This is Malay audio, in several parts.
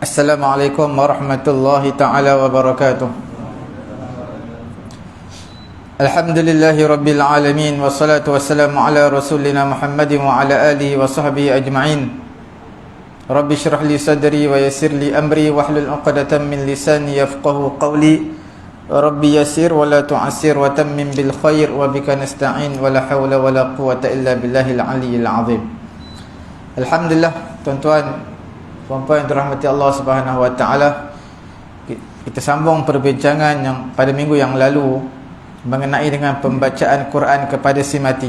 Assalamualaikum warahmatullahi ta'ala wabarakatuh. Alhamdulillahi rabbil alamin. Wassalatu wassalamu ala rasulina Muhammadin wa ala alihi wa sahbihi ajma'in. Rabbi syrah li sadri wa yassir li amri wahlul 'uqdatam min lisani yafqahu qawli. Rabbi yassir wa la tu'assir wa tammim bil khair wa bika nasta'in wa la hawla wa la quwwata illa billahil aliyyil azim. Alhamdulillah, tuan-tuan puan-puan yang dirahmati Allah Subhanahu wa taala, kita sambung perbincangan yang pada minggu yang lalu mengenai dengan pembacaan Quran kepada si mati.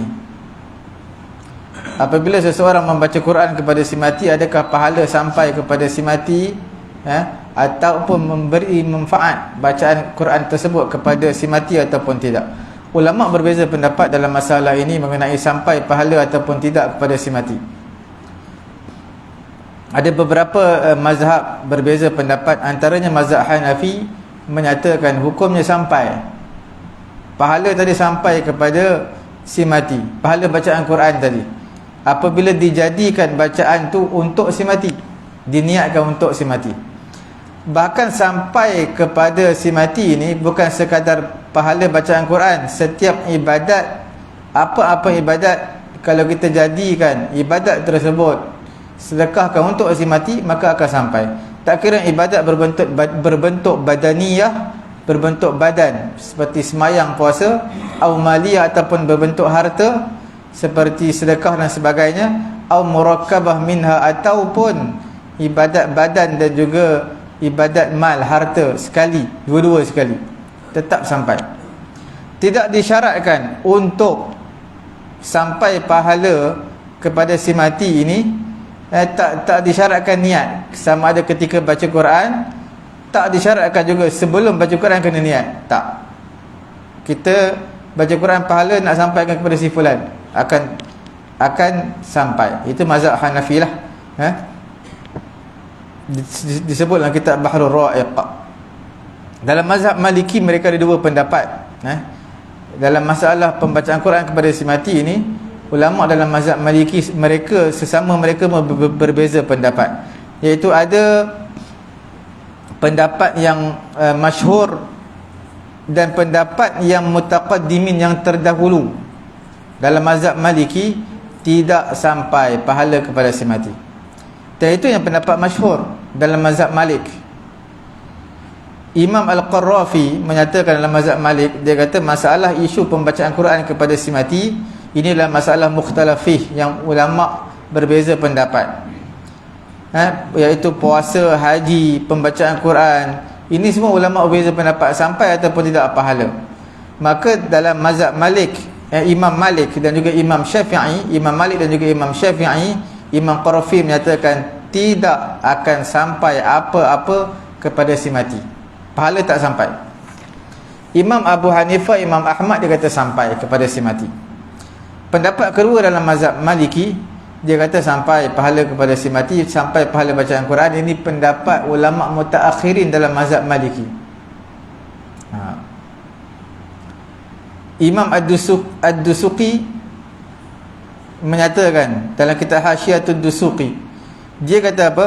Apabila seseorang membaca Quran kepada si mati, adakah pahala sampai kepada si mati ataupun memberi manfaat bacaan Quran tersebut kepada si mati ataupun tidak? Ulama berbeza pendapat dalam masalah ini mengenai sampai pahala ataupun tidak kepada si mati. Ada beberapa mazhab berbeza pendapat, antaranya mazhab Hanafi menyatakan hukumnya sampai. Pahala tadi sampai kepada si mati, pahala bacaan Quran tadi, apabila dijadikan bacaan tu untuk si mati, diniatkan untuk si mati. Bahkan sampai kepada si mati ini bukan sekadar pahala bacaan Quran. Setiap ibadat, apa-apa ibadat, kalau kita jadikan ibadat tersebut sedekahkan untuk si mati, maka akan sampai. Tak kira ibadat berbentuk badaniyah, berbentuk badan seperti semayang, puasa, atau maliyah ataupun berbentuk harta seperti sedekah dan sebagainya, atau murakkabah minha ataupun ibadat badan dan juga ibadat mal, harta sekali, dua-dua sekali, tetap sampai. Tidak disyaratkan untuk sampai pahala kepada si mati ini. Tak disyaratkan niat, sama ada ketika baca Quran. Tak disyaratkan juga sebelum baca Quran kena niat. Tak. Kita baca Quran pahala nak sampaikan kepada si fulan, akan sampai. Itu mazhab Hanafi lah. Disebut dalam kitab Bahrul Ra'iq. Dalam mazhab Maliki mereka ada dua pendapat. Dalam masalah pembacaan Quran kepada si mati ini, ulama dalam mazhab Maliki mereka berbeza pendapat, iaitu ada pendapat yang masyhur dan pendapat yang mutaqaddimin, yang terdahulu. Dalam mazhab Maliki tidak sampai pahala kepada si mati, dan itu yang pendapat masyhur dalam mazhab Malik. Imam Al-Qarrafi menyatakan dalam mazhab Malik, dia kata masalah isu pembacaan Quran kepada si mati, inilah masalah mukhtalafih yang ulama berbeza pendapat. Iaitu puasa, haji, pembacaan Quran, ini semua ulama berbeza pendapat sampai ataupun tidak pahala. Maka dalam mazhab Malik, Imam Malik dan juga Imam Syafi'i, Imam Malik dan juga Imam Syafi'i, Imam Qarrafi menyatakan tidak akan sampai apa-apa kepada si mati, pahala tak sampai. Imam Abu Hanifah, Imam Ahmad, dia kata sampai kepada si mati. Pendapat kedua dalam mazhab Maliki, dia kata sampai pahala kepada si mati, sampai pahala bacaan Quran. Ini pendapat ulama mutaakhirin dalam mazhab Maliki. Imam Ad-Dusuqi menyatakan dalam kitab Hasyiatud Dusuqi, dia kata apa?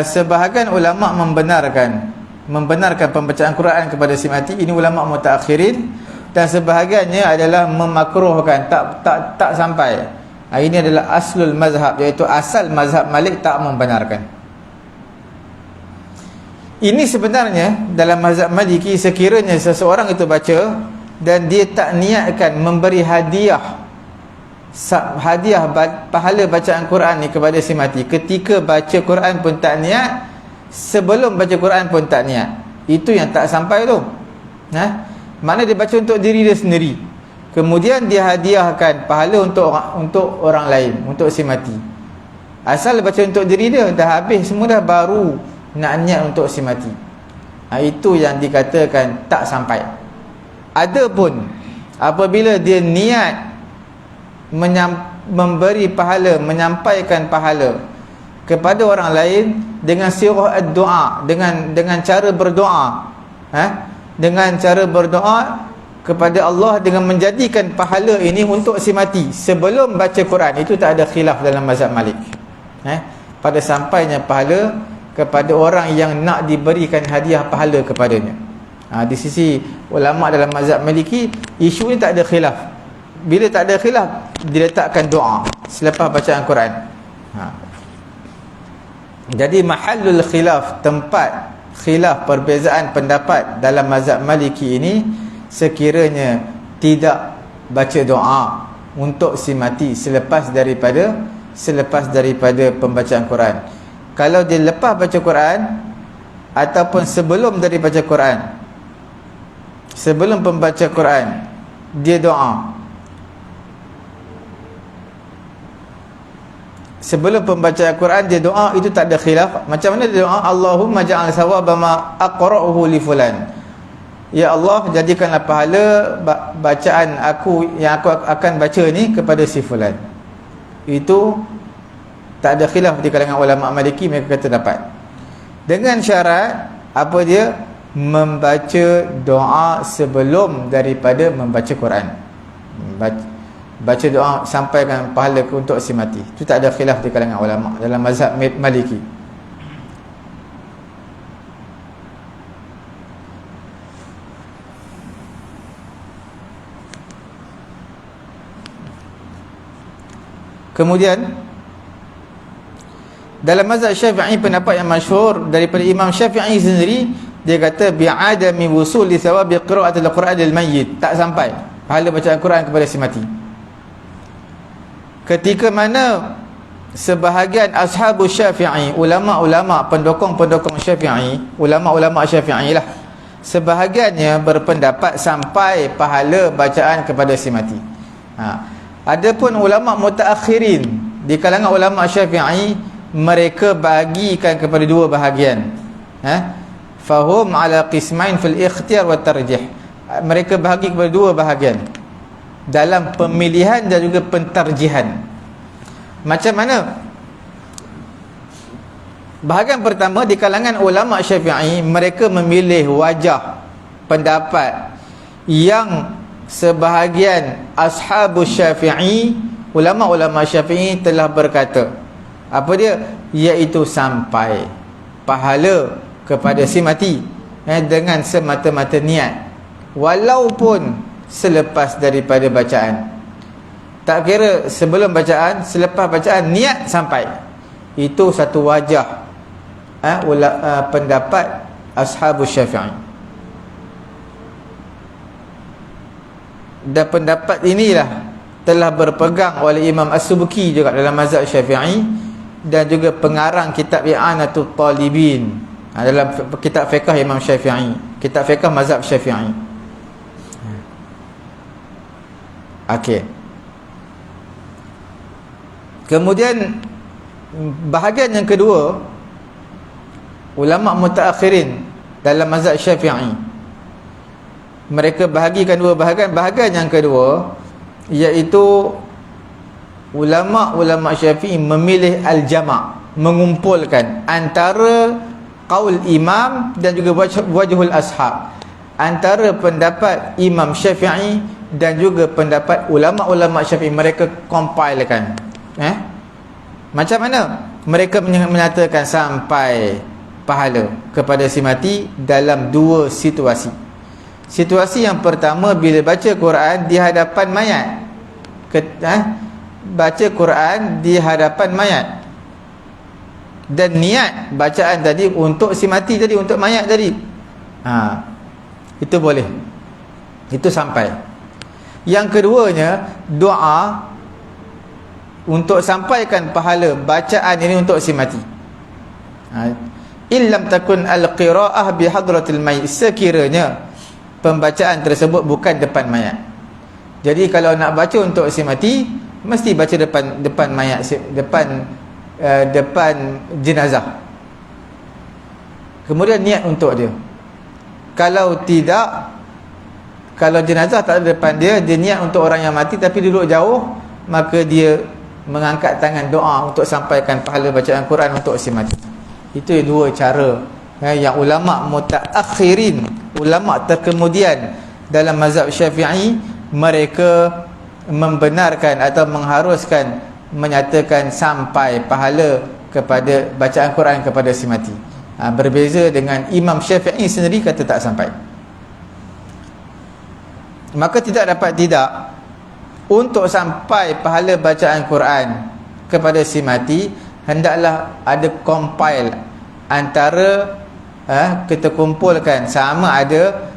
Sebahagian ulama membenarkan pembacaan Quran kepada si mati, ini ulama mutaakhirin, dan sebahagiannya adalah memakruhkan, tak sampai. Ini adalah aslul mazhab, iaitu asal mazhab Malik tak membenarkan. Ini sebenarnya dalam mazhab Maliki, sekiranya seseorang itu baca dan dia tak niatkan memberi hadiah pahala bacaan Quran ni kepada si mati, ketika baca Quran pun tak niat, sebelum baca Quran pun tak niat, itu yang tak sampai tu. Mana dia baca untuk diri dia sendiri, kemudian dia hadiahkan pahala untuk orang lain, untuk si mati. Asal baca untuk diri dia, dah habis semua dah, baru nak niat untuk si mati. Itu yang dikatakan tak sampai. Adapun apabila dia niat memberi pahala, menyampaikan pahala kepada orang lain dengan sirah ad-du'a, dengan cara berdoa, dengan cara berdoa kepada Allah dengan menjadikan pahala ini untuk si mati sebelum baca Quran, itu tak ada khilaf dalam mazhab Malik. Pada sampainya pahala kepada orang yang nak diberikan hadiah pahala kepadanya. Di sisi ulama dalam mazhab Maliki, isu ni tak ada khilaf. Bila tak ada khilaf, diletakkan doa selepas bacaan Quran. Jadi mahallul khilaf, tempat khilaf perbezaan pendapat dalam mazhab Maliki ini, sekiranya tidak baca doa untuk si mati selepas daripada pembacaan Quran. Kalau dia lepas baca Quran ataupun sebelum dari baca Quran, sebelum pembaca Quran dia doa, sebelum pembaca Quran dia doa, itu tak ada khilaf. Macam mana dia doa? Allahumma ja'al sawaba ma aqra'uhu li fulan. Ya Allah, jadikanlah pahala bacaan aku yang aku akan baca ni kepada si fulan. Itu tak ada khilaf di kalangan ulama Maliki, mereka kata dapat. Dengan syarat apa dia? Membaca doa sebelum daripada membaca Quran. Baca doa sampaikan pahala untuk si mati. Itu tak ada khilaf di kalangan ulama dalam mazhab Maliki. Kemudian dalam mazhab Syafi'i, pendapat yang masyhur daripada Imam Syafi'i sendiri, dia kata bi'adami wusul li thawabi qira'atil Qur'an lil mayyit, tak sampai pahala bacaan Quran kepada si mati. Ketika mana sebahagian ashabu Syafi'i, ulama-ulama pendukung-pendukung Syafi'i, ulama-ulama Syafi'i lah, sebahagiannya berpendapat sampai pahala bacaan kepada si mati. Adapun ulama mutaakhirin di kalangan ulama Syafi'i, mereka bagikan kepada dua bahagian. Fahum ala qismain fil ikhtiyar wa tarjih. Mereka bahagi kepada dua bahagian dalam pemilihan dan juga pentarjihan. Macam mana? Bahagian pertama, di kalangan ulama Syafi'i, mereka memilih wajah pendapat yang sebahagian ashabu Syafi'i, ulama-ulama Syafi'i telah berkata, apa dia? Iaitu sampai pahala kepada si mati dengan semata-mata niat, walaupun selepas daripada bacaan. Tak kira sebelum bacaan, selepas bacaan, niat sampai. Itu satu wajah pendapat ashabu Syafi'i. Dan pendapat inilah telah berpegang oleh Imam As-Subki juga dalam mazhab Syafi'i, dan juga pengarang kitab I'anatul Talibin dalam kitab fiqh Imam Syafi'i, kitab fiqh mazhab Syafi'i. Okey. Kemudian bahagian yang kedua, ulama mutaakhirin dalam mazhab Syafi'i, mereka bahagikan dua bahagian. Bahagian yang kedua, iaitu ulama-ulama Syafi'i memilih al-jama', mengumpulkan antara qaul imam dan juga wajhul ashab, antara pendapat Imam Syafi'i dan juga pendapat ulama-ulama Syafi'i. Mereka compilekan. Macam mana? Mereka menyatakan sampai pahala kepada si mati dalam dua situasi. Situasi yang pertama, bila baca Quran di hadapan mayat. Baca Quran di hadapan mayat, dan niat bacaan tadi untuk si mati tadi, untuk mayat tadi, itu boleh, itu sampai. Yang keduanya, doa untuk sampaikan pahala bacaan ini untuk si mati. Illam takun al-qira'ah bihadratil mayyit, sekiranya pembacaan tersebut bukan depan mayat. Jadi kalau nak baca untuk si mati, mesti baca depan mayat, depan jenazah. Kemudian niat untuk dia. Kalau tidak, kalau jenazah tak ada depan dia, dia niat untuk orang yang mati tapi duduk jauh, maka dia mengangkat tangan doa untuk sampaikan pahala bacaan Quran untuk si mati. Itu dua cara yang ulama mutaakhirin, ulama terkemudian dalam mazhab Syafi'i, mereka membenarkan atau mengharuskan, menyatakan sampai pahala kepada bacaan Quran kepada si mati. Berbeza dengan Imam Syafi'i sendiri kata tak sampai. Maka tidak dapat tidak, untuk sampai pahala bacaan Quran kepada si mati, hendaklah ada compile antara kita kumpulkan sama ada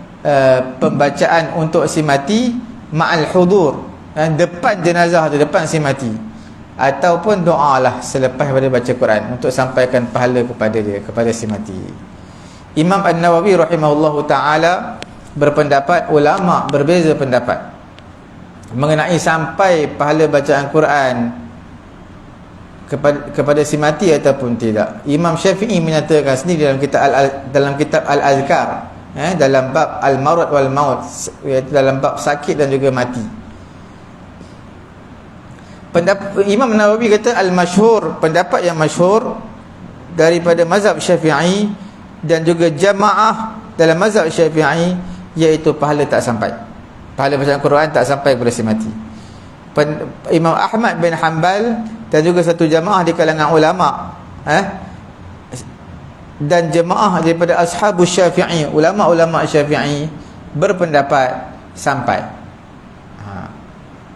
pembacaan untuk si mati ma'al hudur, depan jenazah tu, depan si mati, ataupun doa lah selepas pada baca Quran untuk sampaikan pahala kepada dia, kepada si mati. Imam An-Nawawi rahimahullahu ta'ala berpendapat, ulama berbeza pendapat mengenai sampai pahala bacaan Quran kepada si mati ataupun tidak. Imam Syafi'i menyatakan sendiri dalam kitab Al-Azkar, dalam bab Al-Marad wal Maut, iaitu dalam bab sakit dan juga mati. Imam Nawawi kata al-masyhur, pendapat yang masyhur daripada mazhab Syafi'i dan juga jamaah dalam mazhab Syafi'i, iaitu pahala tak sampai, pahala bacaan Quran tak sampai kepada si mati. Imam Ahmad bin Hanbal dan juga satu jamaah di kalangan ulama dan jemaah daripada ashabus Syafi'i, ulama-ulama Syafi'i berpendapat sampai.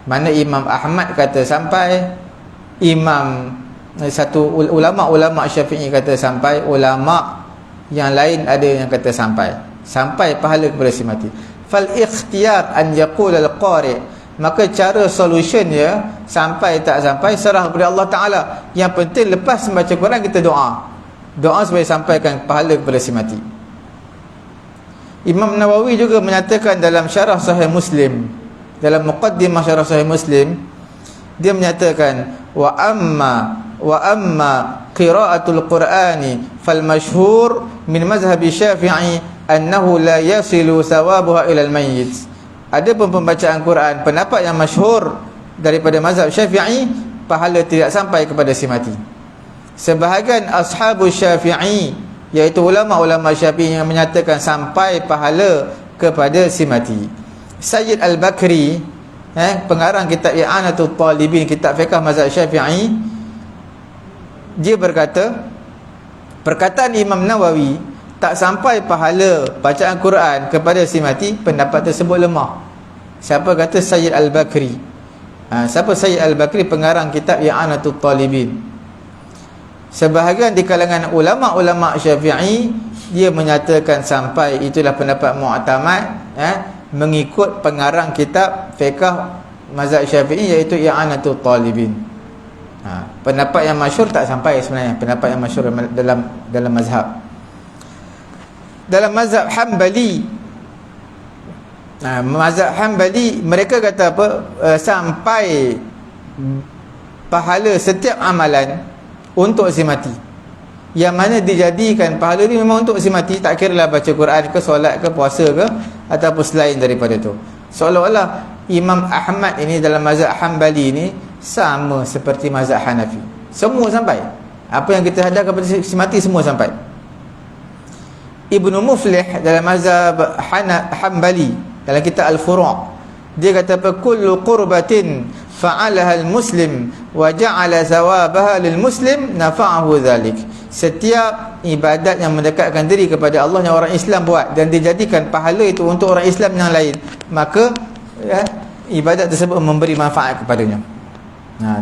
Mana Imam Ahmad kata sampai, ulama-ulama Syafi'i kata sampai, ulama yang lain ada yang kata sampai pahala kepada si mati. Fal ikhtiyar an yaqul al-qari', maka cara solutionnya sampai tak sampai serah kepada Allah Ta'ala. Yang penting lepas membaca Quran kita doa supaya sampaikan pahala kepada si mati. Imam Nawawi juga menyatakan dalam syarah Sahih Muslim, dalam muqaddimah syarah Sahih Muslim, dia menyatakan wa amma qira'atul Qur'ani fal masyhur min mazhab Syafi'i annahu la yasilu thawabuha ila al-mayyit. Adapun pembacaan Quran, pendapat yang masyhur daripada mazhab Syafi'i, pahala tidak sampai kepada si mati. Sebahagian ashabus Syafi'i, iaitu ulama-ulama Syafi'i, yang menyatakan sampai pahala kepada si mati. Sayyid Al-Bakri, pengarang kitab I'anatul Talibin, kitab fiqh mazhab Syafi'i, dia berkata, perkataan Imam Nawawi tak sampai pahala bacaan Quran kepada si mati, pendapat tersebut lemah. Siapa kata? Sayyid Al-Bakri. Siapa Sayyid Al-Bakri? Pengarang kitab I'anatul Talibin. Sebahagian di kalangan ulama-ulama Syafi'i, dia menyatakan sampai, itulah pendapat mu'tamad, mengikut pengarang kitab fiqh mazhab Syafi'i, iaitu I'anatul Talibin. Pendapat yang masyhur tak sampai sebenarnya, pendapat yang masyhur dalam mazhab. Dalam mazhab Hanbali, mazhab Hanbali, mereka kata apa? Sampai pahala setiap amalan untuk si mati, yang mana dijadikan pahala ni memang untuk si mati, tak kira lah baca Quran ke, solat ke, puasa ke, ataupun selain daripada tu. Seolah-olah Imam Ahmad ini dalam mazhab Hanbali ni sama seperti mazhab Hanafi, semua sampai. Apa yang kita hadap kepada si mati semua sampai. Ibnu Muflih dalam mazhab Hanbali, dalam kitab Al-Furu', dia kata kullu qurbatin fa'alaha al-muslim wa ja'ala thawabaha lil-muslim nafa'ahu dhalik. Setiap ibadat yang mendekatkan diri kepada Allah yang orang Islam buat dan dijadikan pahala itu untuk orang Islam yang lain, maka ibadat tersebut memberi manfaat kepadanya,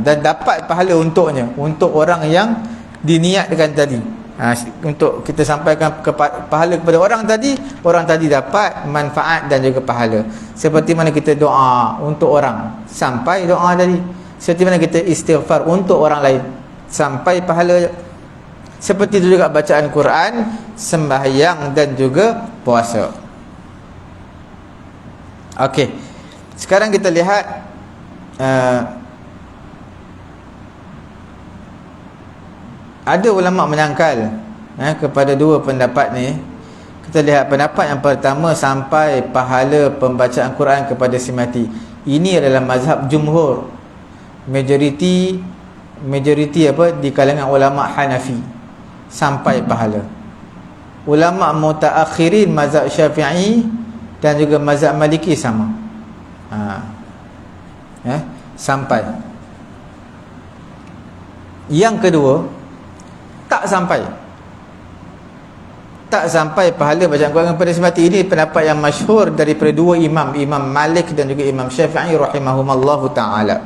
dan dapat pahala untuknya, untuk orang yang diniatkan tadi. Untuk kita sampaikan pahala kepada orang tadi dapat manfaat dan juga pahala. Seperti mana kita doa untuk orang, sampai doa tadi. Seperti mana kita istighfar untuk orang lain, sampai pahala. Seperti itu juga bacaan Quran, sembahyang dan juga puasa. Okey, sekarang kita lihat ada ulama menyangkal kepada dua pendapat ni. Kita lihat pendapat yang pertama, sampai pahala pembacaan Quran kepada si mati. Ini adalah mazhab jumhur, majoriti di kalangan ulama Hanafi, sampai pahala. Ulama mutaakhirin mazhab Syafi'i dan juga mazhab Maliki sama. Sampai. Yang kedua, tak sampai. tak sampai pahala bacaan Quran kepada si mati. Ini pendapat yang masyhur daripada dua imam, Imam Malik dan juga Imam Syafi'i rahimahumallahu ta'ala.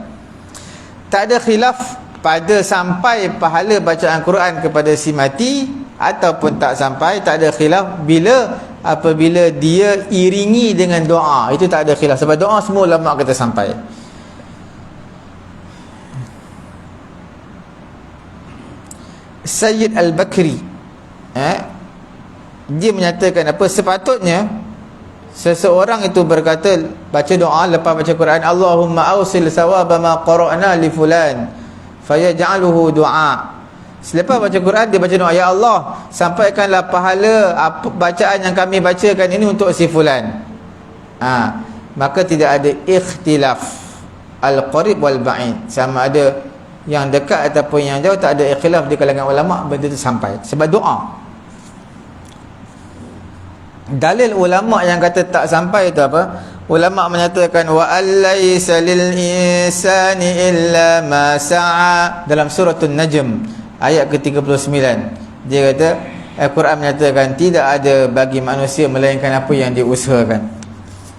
Tak ada khilaf pada sampai pahala bacaan Quran kepada si mati ataupun tak sampai. Tak ada khilaf apabila dia iringi dengan doa. Itu tak ada khilaf, sebab doa semua ulama kata sampai. Sayyid Al-Bakri dia menyatakan apa, sepatutnya seseorang itu berkata, baca doa lepas baca Quran, Allahumma awsil sawaba ma qara'na li fulan fayaj'aluhu du'a. Selepas baca Quran dia baca doa, ya Allah, sampaikanlah pahala apa bacaan yang kami bacakan ini untuk si fulan. Maka tidak ada ikhtilaf al-qarib wal ba'id, sama ada yang dekat ataupun yang jauh, tak ada ikhtilaf di kalangan ulama, benda itu sampai sebab doa. Dalil ulama yang kata tak sampai itu apa? Ulama menyatakan wa allaysa lil insani illa ma sa'a, dalam surah An-Najm ayat ke-39. Dia kata, Al-Quran menyatakan tidak ada bagi manusia melainkan apa yang diusahakan.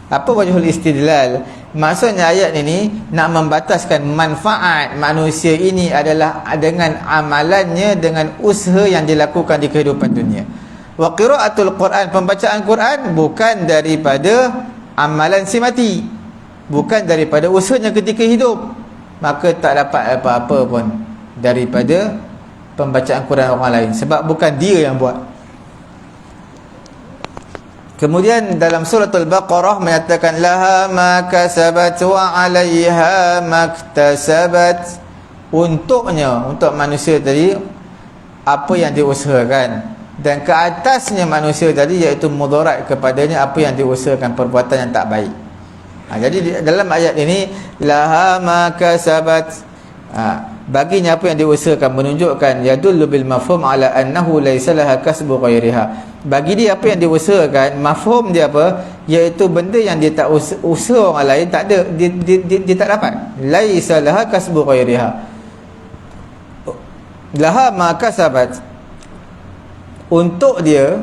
Apa wajhul istidlal? Maksudnya ayat ini nak membataskan manfaat manusia ini adalah dengan amalannya, dengan usaha yang dilakukan di kehidupan dunia. Wa qiraatul Quran, pembacaan Quran bukan daripada amalan si mati, bukan daripada usahanya ketika hidup, maka tak dapat apa-apa pun daripada pembacaan Quran orang lain, sebab bukan dia yang buat. Kemudian dalam surah Al-Baqarah menyatakan laha ma kasabat wa 'alaiha maktasabat, untuknya, untuk manusia tadi apa yang diusahakan, dan ke atasnya manusia tadi iaitu mudarat kepadanya apa yang diusahakan, perbuatan yang tak baik. Jadi dalam ayat ini laha ma kasabat, baginya apa yang diusahakan, menunjukkan yadullu bil mafhum ala annahu laysa laha kasbu ghairiha. Bagi dia apa yang diusahakan, mafhum dia apa, iaitu benda yang dia tak usaha orang lain, tak ada, dia tak dapat. Laysa laha kasbu ghairiha, laha ma kasabat, untuk dia,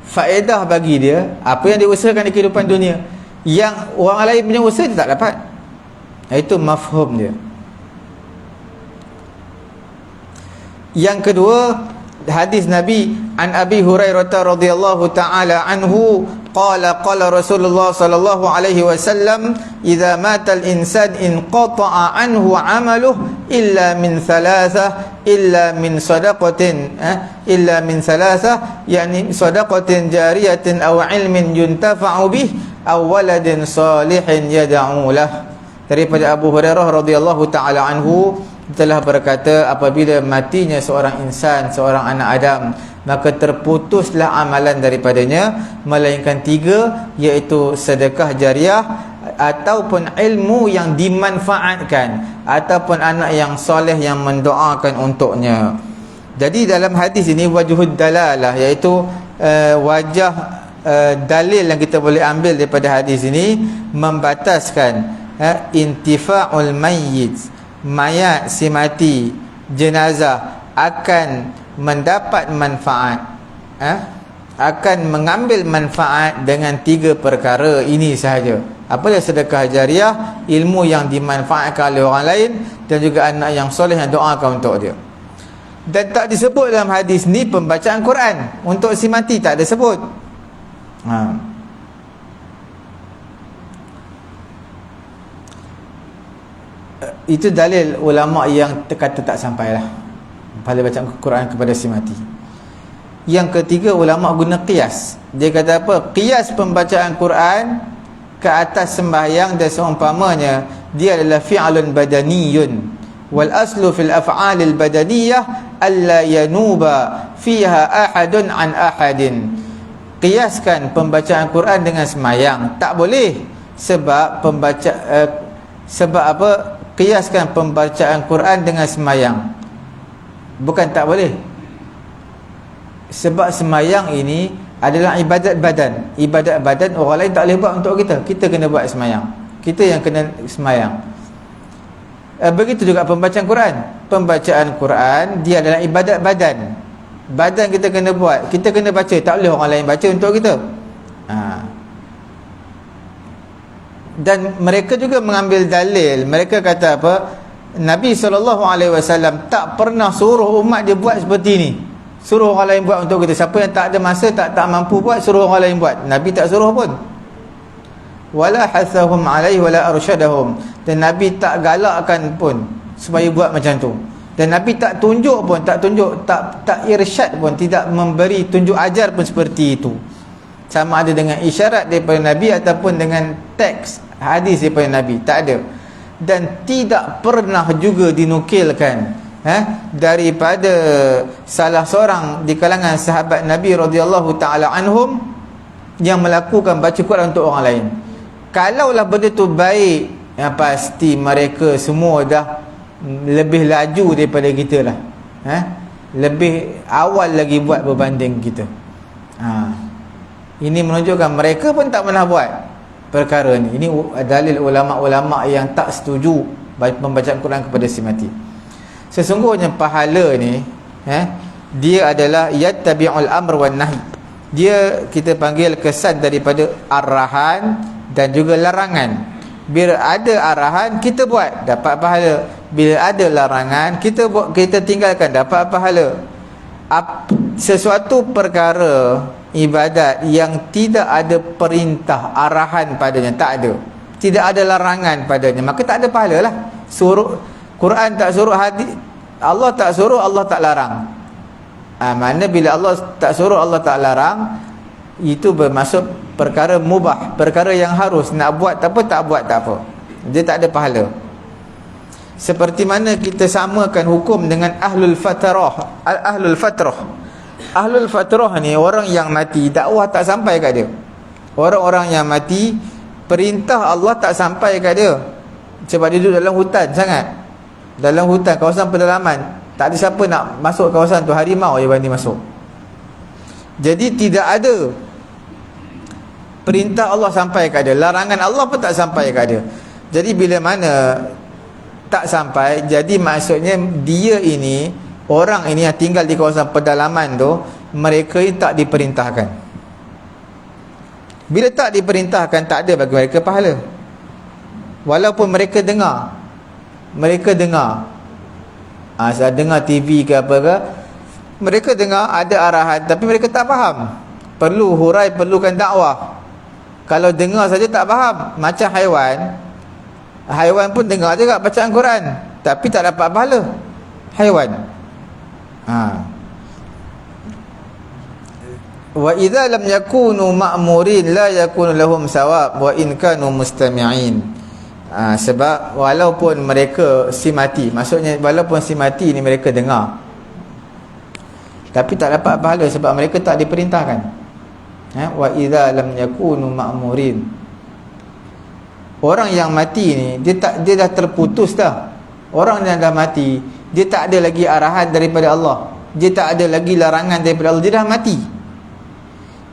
faedah bagi dia apa yang diusahakan di kehidupan dunia, yang orang lain punya usaha dia tak dapat. Itu mafhum dia. Yang kedua, hadis Nabi an Abi Hurairah radhiyallahu taala anhu qala Rasulullah sallallahu alaihi wasallam idza mata al-insan inqata'a anhu 'amaluhu illa min thalathah illa min sadaqatin yani sadaqatin jariyatin aw ilmin yuntafa'u bih aw waladin salihin yad'u lah. Daripada Abu Hurairah radhiyallahu taala anhu telah berkata, apabila matinya seorang insan, seorang anak Adam, maka terputuslah amalan daripadanya melainkan tiga, iaitu sedekah jariah, ataupun ilmu yang dimanfaatkan, ataupun anak yang soleh yang mendoakan untuknya. Jadi dalam hadis ini wajhud dalalah, iaitu wajah dalil yang kita boleh ambil daripada hadis ini membataskan intifa'ul mayyit, mayat si mati, jenazah akan mendapat manfaat, akan mengambil manfaat dengan tiga perkara ini sahaja. Apa dia? Sedekah jariah, ilmu yang dimanfaatkan oleh orang lain, dan juga anak yang soleh yang doakan untuk dia. Dan tak disebut dalam hadis ni pembacaan Quran untuk si mati, tak ada sebut. Itu dalil ulama yang kata tak sampailah pahala bacaan Quran kepada si mati. Yang ketiga, ulama guna qiyas. Dia kata apa? Qiyas pembacaan Quran ke atas sembahyang dan seumpamanya, dia adalah fi'lun badaniyun, wal aslu fil af'alil badaniyah alla yanuba fiha ahadun an ahadin. Qiyaskan pembacaan Quran dengan sembahyang tak boleh, sebab sebab apa? Qiyaskan pembacaan Quran dengan sembahyang, bukan tak boleh, sebab sembahyang ini adalah ibadat badan. Ibadat badan orang lain tak boleh buat untuk kita, kita kena buat sembahyang, kita yang kena sembahyang. Begitu juga pembacaan Quran. Pembacaan Quran dia adalah ibadat badan, badan kita kena buat, kita kena baca, tak boleh orang lain baca untuk kita. Dan mereka juga mengambil dalil, mereka kata apa, Nabi SAW tak pernah suruh umat dia buat seperti ni, suruh orang lain buat untuk kita. Siapa yang tak ada masa, tak mampu buat, suruh orang lain buat. Nabi tak suruh pun. Wala hathahum alaihi wala arsyadahum, dan Nabi tak galakkan pun supaya buat macam tu. Dan Nabi tak tunjuk pun, tak irsyad pun, tidak memberi tunjuk ajar pun seperti itu. Sama ada dengan isyarat daripada Nabi ataupun dengan teks hadis daripada Nabi, tak ada. Dan tidak pernah juga dinukilkan daripada salah seorang di kalangan sahabat Nabi radhiyallahu taala anhum yang melakukan baca Quran untuk orang lain. Kalaulah benda tu baik, pasti mereka semua dah lebih laju daripada kita lah, lebih awal lagi buat berbanding kita. Ini menunjukkan mereka pun tak pernah buat perkara ni. Ini dalil ulama-ulama yang tak setuju pembacaan Quran kepada si mati. Sesungguhnya pahala ni dia adalah yattabi'ul amr wan nahi. Dia kita panggil kesan daripada arahan dan juga larangan. Bila ada arahan kita buat, dapat pahala. Bila ada larangan kita buat, kita tinggalkan, dapat pahala. Sesuatu perkara ibadat yang tidak ada perintah arahan padanya, tak ada, tidak ada larangan padanya, maka tak ada pahala lah. Suruh Quran tak suruh, hadis Allah tak suruh, Allah tak larang. Mana bila Allah tak suruh, Allah tak larang, itu bermaksud perkara mubah, perkara yang harus nak buat tak apa, tak buat tak apa, dia tak ada pahala. Seperti mana kita samakan hukum dengan ahlul fatrah. Ahlul fatrah ni orang yang mati, dakwah tak sampai kat dia. Orang-orang yang mati, perintah Allah tak sampai kat dia. Sebab dia duduk dalam hutan sangat, dalam hutan, kawasan pedalaman, tak ada siapa nak masuk kawasan tu, harimau je berani masuk. Jadi tidak ada perintah Allah sampai kat dia, larangan Allah pun tak sampai kat dia. Jadi bila mana tak sampai, jadi maksudnya dia ini, orang ini yang tinggal di kawasan pedalaman tu, mereka ini tak diperintahkan. Bila tak diperintahkan, tak ada bagi mereka pahala. Walaupun mereka dengar, dengar TV ke apa ke, mereka dengar ada arahan, tapi mereka tak faham. Perlu hurai, perlukan dakwah. Kalau dengar saja tak faham, macam haiwan pun dengar juga bacaan Quran, tapi tak dapat pahala haiwan. Wa idza lam yakunu ma'murin la yakunu lahum sawab wa in kanu mustami'in. Sebab walaupun mereka si mati, maksudnya walaupun si mati ni mereka dengar, tapi tak dapat pahala sebab mereka tak diperintahkan. Wa idza lam yakunu ma'murin. Orang yang mati ni dia dah terputus dah. Orang yang dah mati, dia tak ada lagi arahan daripada Allah, dia tak ada lagi larangan daripada Allah, dia dah mati.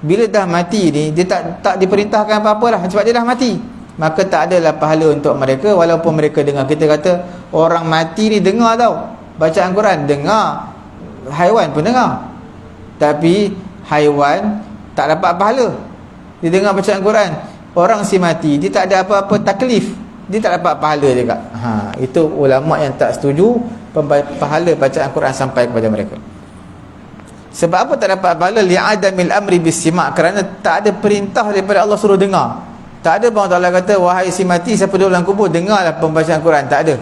Bila dah mati ni, dia tak diperintahkan apa-apa lah, sebab dia dah mati. Maka tak adalah pahala untuk mereka walaupun mereka dengar. Kita kata orang mati ni dengar tau bacaan Quran, dengar, haiwan pun dengar, tapi haiwan tak dapat pahala, dia dengar bacaan Quran. Orang si mati, dia tak ada apa-apa taklif, dia tak dapat pahala juga. Itu ulama yang tak setuju pahala bacaan Quran sampai kepada mereka. Sebab apa tak dapat pahala? Li'adamil amri bis-sima', kerana tak ada perintah daripada Allah suruh dengar. Tak ada bang Ta'ala kata, wahai si mati, siapa duduk dalam kubur, dengarlah pembacaan Quran. Tak ada.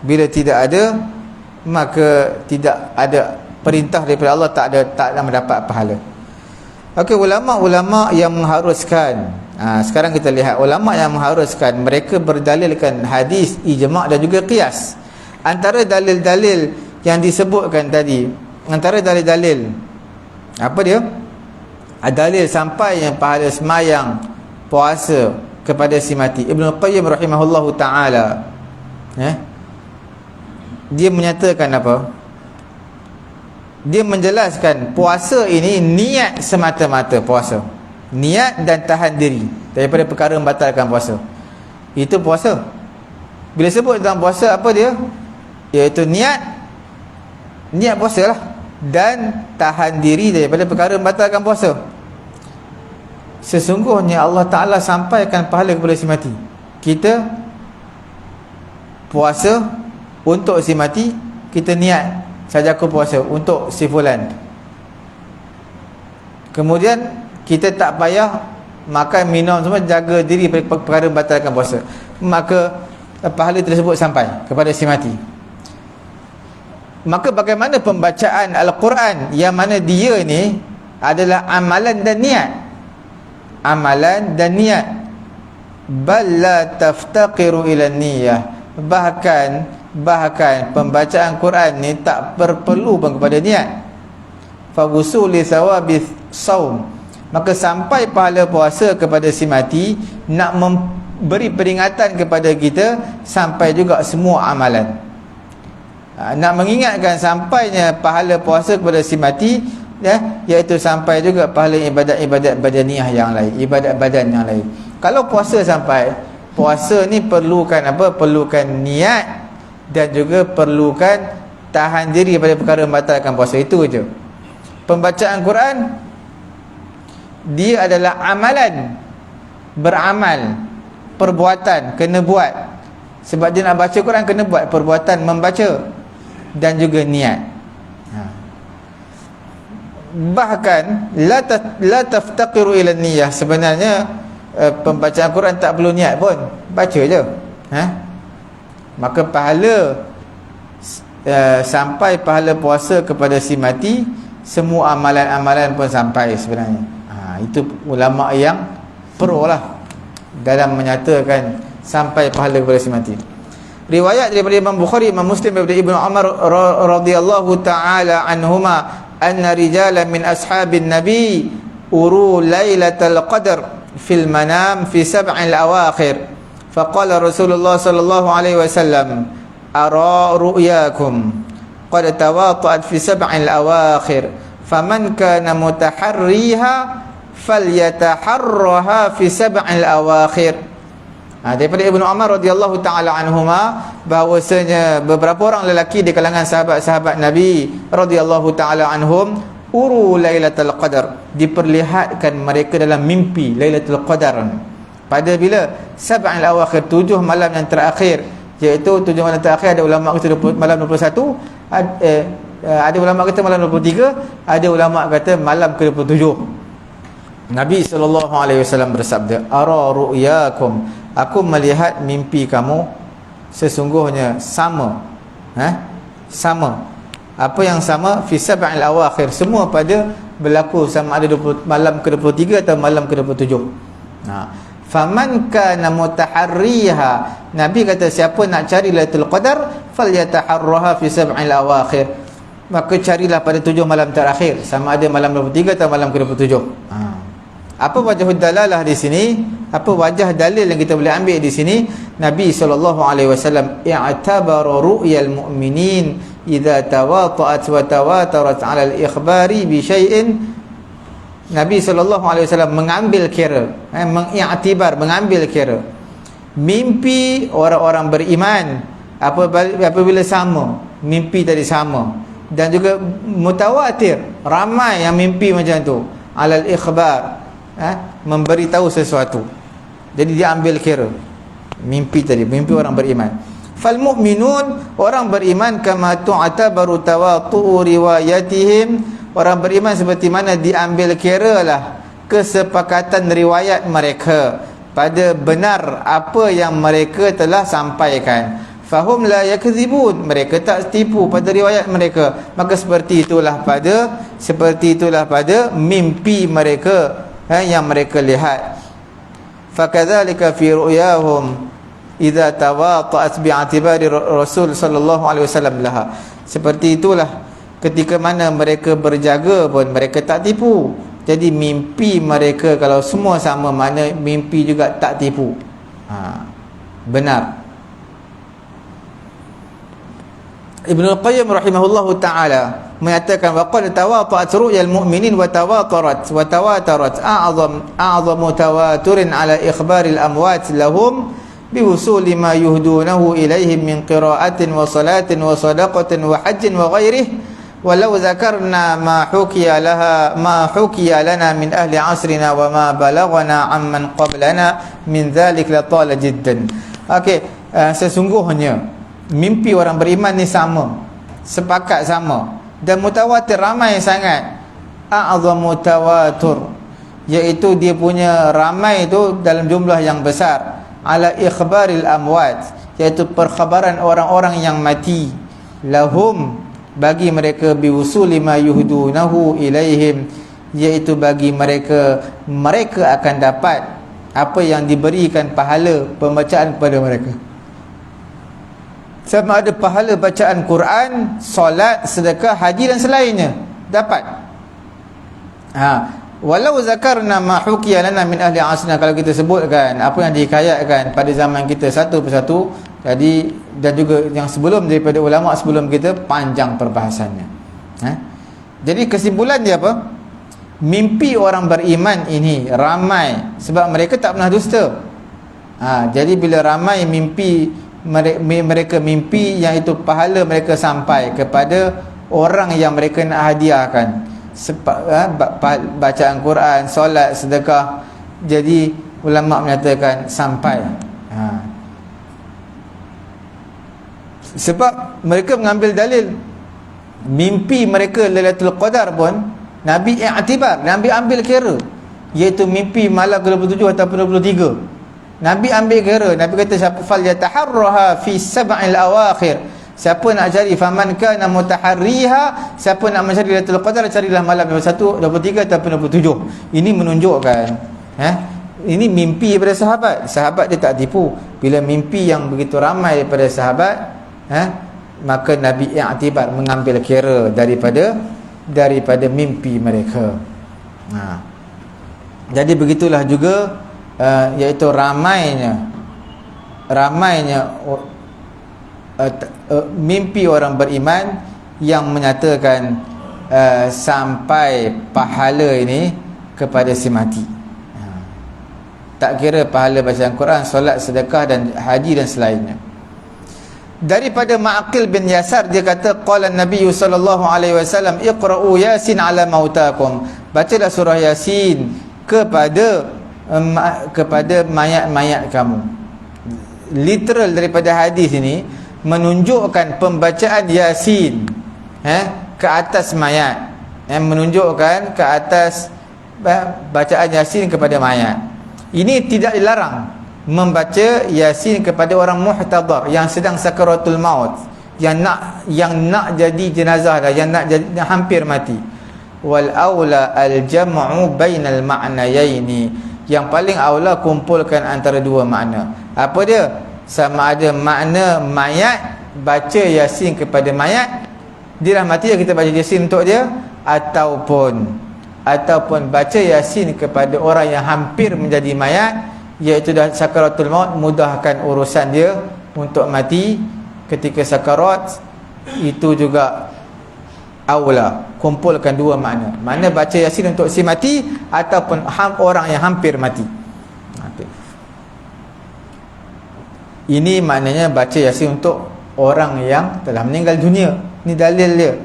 Bila tidak ada, maka tidak ada perintah daripada Allah, tak ada mendapat pahala. Okey, ulama-ulama yang mengharuskan, sekarang kita lihat ulama yang mengharuskan, mereka berdalilkan hadis, ijma' dan juga qiyas. Antara dalil-dalil yang disebutkan tadi, antara dalil-dalil apa dia? Dalil sampai yang pahala semayang, puasa kepada si mati. Ibn Qayyim rahimahullahu ta'ala dia menyatakan apa? Dia menjelaskan puasa ini niat semata-mata, puasa, niat dan tahan diri daripada perkara membatalkan puasa, itu puasa. Bila sebut tentang puasa, apa dia? Iaitu niat puasa lah. dan tahan diri daripada perkara membatalkan puasa. Sesungguhnya Allah Ta'ala sampaikan pahala kepada si mati. Kita puasa untuk si mati, kita niat saja aku puasa untuk si fulan, kemudian kita tak payah makan, minum semua, jaga diri daripada perkara membatalkan puasa, maka pahala tersebut sampai kepada si mati. Maka bagaimana pembacaan Al-Quran yang mana dia ni adalah amalan dan niat, amalan dan niat. Bal la taftaqiru ila niyyah, bahkan pembacaan Quran ni tak perlu pun kepada niat. Fa wusuli thawabi saum, maka sampai pahala puasa kepada si mati, nak memberi peringatan kepada kita sampai juga semua amalan. Nak mengingatkan sampainya pahala puasa kepada si mati, iaitu sampai juga pahala ibadat-ibadat badaniah yang lain, ibadat badan yang lain. Kalau puasa sampai, puasa ni perlukan apa? Perlukan niat dan juga perlukan tahan diri pada perkara membatalkan puasa. Itu je. Pembacaan Quran dia adalah amalan, beramal, perbuatan, kena buat. Sebab dia nak baca Quran kena buat perbuatan membaca dan juga niat. Bahkan la taftaqiru ila niyyah, sebenarnya pembacaan Quran tak perlu niat pun, baca je. Maka pahala sampai pahala puasa kepada si mati, semua amalan-amalan pun sampai sebenarnya. Itu ulama yang pro lah dalam menyatakan sampai pahala kepada si mati. Riwayat daripada Imam Bukhari, Imam Muslim, daripada Ibnu Umar radhiyallahu taala anhuma, anna rijalan min ashabin nabi uru lailatul qadar fil manam fi sab'il awakhir, faqala Rasulullah sallallahu alaihi wasallam, ara ru'yakum qad tawata'at fi sab'il awakhir, faman kana mutaharriha falyataharraha fi sab'il awakhir. Daripada Ibnu Umar radhiyallahu taala anhuma, bahawasanya beberapa orang lelaki di kalangan sahabat-sahabat Nabi radhiyallahu taala anhum uru lailatul qadar, diperlihatkan mereka dalam mimpi lailatul qadar pada bila? Sab'il awakhir, 7 malam yang terakhir, iaitu 7 malam terakhir. Ada ulama kata malam 21, ada ulama kata malam 23, ada ulama kata malam ke-27. Nabi SAW bersabda, ara ru'yakum, aku melihat mimpi kamu sesungguhnya sama. Sama. Apa yang sama? Fi sab'il awakhir, semua pada berlaku sama ada malam ke-23 atau malam ke-27. Faman kana mutaharriha, Nabi kata siapa nak cari Lailatul Qadar, falyataharraha fi sab'il awakhir, maka carilah pada 7 malam terakhir, sama ada malam 23 atau malam ke-27. Apa wajah dalalah di sini? Apa wajah dalil yang kita boleh ambil di sini? Nabi SAW i'tabara ru'yal mu'minin idza tawata'at wa tawatarat 'ala al-ikhbari bi syai'in. Nabi SAW mengambil kira, mengambil kira mimpi orang-orang beriman apabila sama, mimpi tadi sama, dan juga mutawatir, ramai yang mimpi macam tu, 'ala al-ikhbar, memberitahu sesuatu. Jadi dia ambil kira mimpi tadi, mimpi orang beriman. Fal mu'minun, orang beriman, kama tu'tabaru tawatu'u riwayatihim, orang beriman seperti mana diambil kira lah kesepakatan riwayat mereka pada benar apa yang mereka telah sampaikan. Fahum la yakdzibun, mereka tak tipu pada riwayat mereka. Maka seperti itulah pada mimpi mereka yang mereka lihat. Fakadzalika fi ru'yahum idza tawata'at bi'atibari Rasul sallallahu alaihi wasallam laha. Seperti itulah ketika mana mereka berjaga pun mereka tak tipu. Jadi mimpi mereka kalau semua sama, mana mimpi juga tak tipu. Benar. Ibnu Qayyim rahimahullahu taala menyatakan, waqad tawata'at ru'yal mu'minin wa tawatarat a'zamu tawaturin ala ikhbaril amwat lahum biwusuli ma yuhdunahu ilaihim min qira'atin wa salatin wa sadaqatin wa hajjin wa ghairihi walau zakarna ma hukiya lana min ahli asrina wa ma balaghana amman qablana min dhalik la tala jiddan. Okey, sesungguhnya mimpi orang beriman ni sama, sepakat sama, dan mutawatir, ramai sangat. A'zamu tawatur, iaitu dia punya ramai itu dalam jumlah yang besar. Ala ikhbaril amwat, iaitu perkhabaran orang-orang yang mati. Lahum, bagi mereka, biwusuli ma yuhdunahu ilaihim, iaitu bagi mereka, mereka akan dapat apa yang diberikan pahala pembacaan kepada mereka. Sama ada pahala bacaan Quran, solat, sedekah, haji dan selainnya, dapat. Walau zakarna ma hukiya lana min ahli asrina, kalau kita sebutkan apa yang dihikayatkan pada zaman kita satu persatu, jadi, dan juga yang sebelum daripada ulama sebelum kita, panjang perbahasannya. Jadi kesimpulan dia apa? Mimpi orang beriman ini ramai sebab mereka tak pernah dusta. Jadi bila ramai mimpi mereka mimpi, yang itu pahala mereka sampai kepada orang yang mereka nak hadiahkan, bacaan Quran, solat, sedekah. Jadi ulama menyatakan sampai. Sebab mereka mengambil dalil mimpi mereka Lailatul Qadar pun Nabi i'tibar, Nabi ambil kira, iaitu mimpi malam ke-27 atau 23. Nabi ambil kira. Nabi kata, siapa fal yataharraha fi sab'il awakhir, siapa nak cari, faman kana mutaharriha, siapa nak mencari Lailatul Qadar, carilah malam 21, 23 atau 27. Ini menunjukkan ini mimpi daripada sahabat. Sahabat dia tak tipu. Bila mimpi yang begitu ramai daripada sahabat, maka Nabi i'tibar, mengambil kira daripada mimpi mereka. Jadi begitulah juga iaitu ramainya mimpi orang beriman yang menyatakan sampai pahala ini kepada si mati. Tak kira pahala bacaan Quran, solat, sedekah dan haji dan selainnya. Daripada Ma'aqil bin Yasar, dia kata, qala Nabi sallallahu alaihi wasallam, iqra'u Yasin ala mautakum, bacalah surah Yasin kepada mayat-mayat kamu. Literal daripada hadis ini menunjukkan pembacaan Yasin ke atas mayat, menunjukkan ke atas bacaan Yasin kepada mayat. Ini tidak dilarang membaca Yasin kepada orang muhtadar yang sedang sakaratul maut, yang nak jadi jenazah dah, yang hampir mati. Wal aula al jam'u bainal ma'nayaini, yang paling aula kumpulkan antara dua makna. Apa dia? Sama ada makna mayat, baca Yasin kepada mayat, dia dah mati, kita baca Yasin untuk dia, ataupun baca Yasin kepada orang yang hampir menjadi mayat, iaitu dah sakaratul maut, mudahkan urusan dia untuk mati ketika sakarat. Itu juga aula, kumpulkan dua makna, mana baca Yasin untuk si mati ataupun orang yang hampir mati. Ini maknanya baca Yasin untuk orang yang telah meninggal dunia. Ini dalil dia.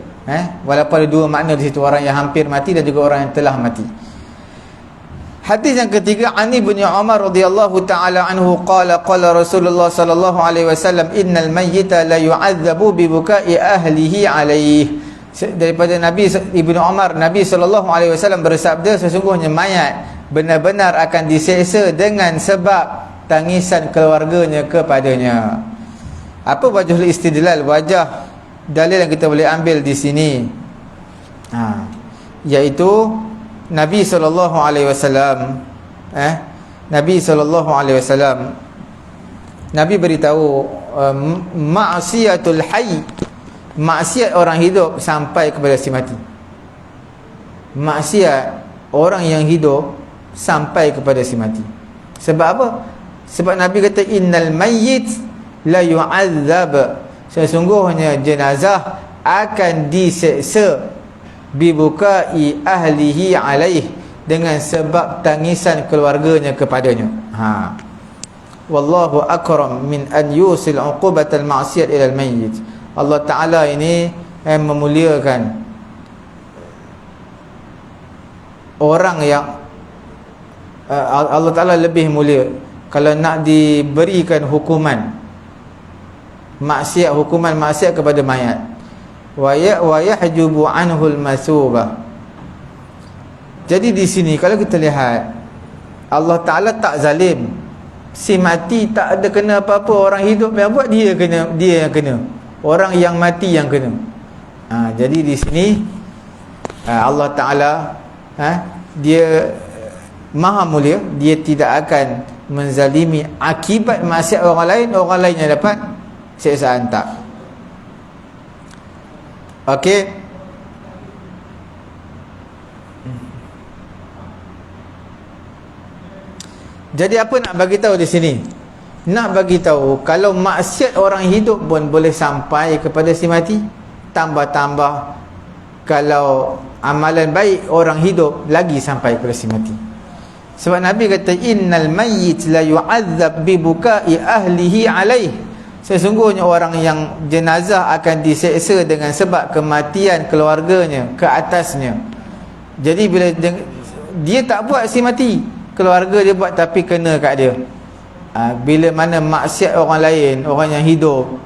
Walaupun ada dua makna di situ, orang yang hampir mati dan juga orang yang telah mati. Hadis yang ketiga, Ani bin Umar radhiyallahu taala anhu qala Rasulullah sallallahu alaihi wasallam, innal mayyita la yu'adzabu bi bukai ahlihi alaihi. Daripada Nabi Ibnu Umar, Nabi sallallahu alaihi wasallam bersabda, sesungguhnya mayat benar-benar akan diseksa dengan sebab tangisan keluarganya kepadanya. Apa wajhul istidlal, wajah dalil yang kita boleh ambil di sini? Iaitu Nabi sallallahu alaihi wasallam Nabi beritahu maksiatul hayy, maksiat orang hidup sampai kepada si mati. Maksiat orang yang hidup sampai kepada si mati. Sebab apa? Sebab Nabi kata, innal mayyit la yu'adzab, sesungguhnya jenazah akan diseksa bibukai ahlihi alaih, dengan sebab tangisan keluarganya kepadanya. Wallahu akram min an yusil uqubatal ma'siyat ila al-mayyit. Allah Ta'ala ini memuliakan orang yang Allah Ta'ala lebih mulia kalau nak diberikan hukuman maksiat kepada mayat, wa yahjubu anhul masubah. Jadi di sini kalau kita lihat, Allah Ta'ala tak zalim. Si mati tak ada kena apa-apa, orang hidup yang buat dia yang kena, orang yang mati yang kena. Jadi di sini Allah Ta'ala dia maha mulia, dia tidak akan menzalimi akibat maksiat orang lain yang dapat siksaan, tak. Okey. Jadi apa nak bagi tahu di sini? Nak bagi tahu kalau maksiat orang hidup pun boleh sampai kepada si mati, tambah-tambah kalau amalan baik orang hidup lagi sampai kepada si mati. Sebab Nabi kata innal mayyit la yu'adzab bi bukai ahlihi alaih. Sesungguhnya orang yang jenazah akan diseksa dengan sebab kematian keluarganya ke atasnya. Jadi bila dia tak buat si mati, keluarga dia buat tapi kena kat dia. Bila mana maksiat orang lain, orang yang hidup